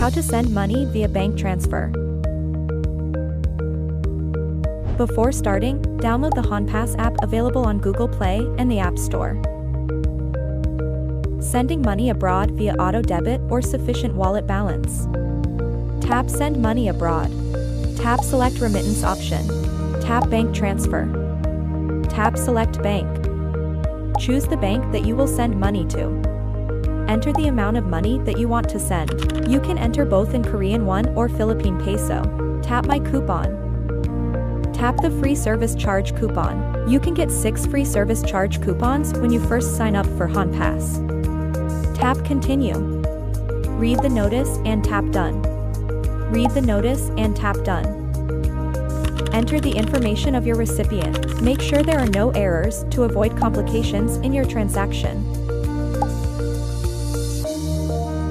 How to send money via bank transfer. Before starting, download the Hanpass app available on Google Play and the App Store. Sending money abroad via auto debit or sufficient wallet balance. Tap Send Money Abroad. Tap Select Remittance option. Tap Bank Transfer. Tap Select Bank. Choose the bank that you will send money to. Enter the amount of money that you want to send. You can enter both in Korean won or Philippine peso. Tap My Coupon. Tap the free service charge coupon. You can get 6 free service charge coupons when you first sign up for Hanpass. Tap Continue. Read the notice and tap Done. Read the notice and tap Done. Enter the information of your recipient. Make sure there are no errors to avoid complications in your transaction.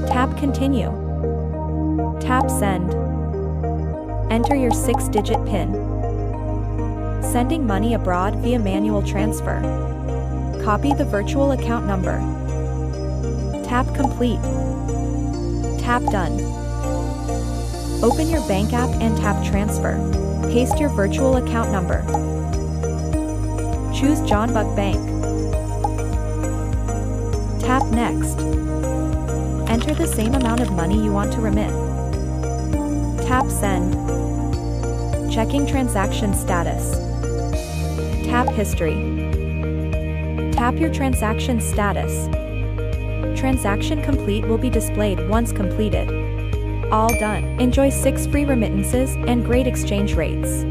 Tap Continue. Tap Send. Enter your 6-digit PIN. Sending money abroad via manual transfer. Copy the virtual account number. Tap Complete. Tap Done. Open your bank app and tap Transfer. Paste your virtual account number. Choose John Buck Bank. Tap Next. Enter the same amount of money you want to remit. Tap Send. Checking transaction status. Tap History. Tap your transaction status. Transaction complete will be displayed once completed. All done. Enjoy 6 free remittances and great exchange rates.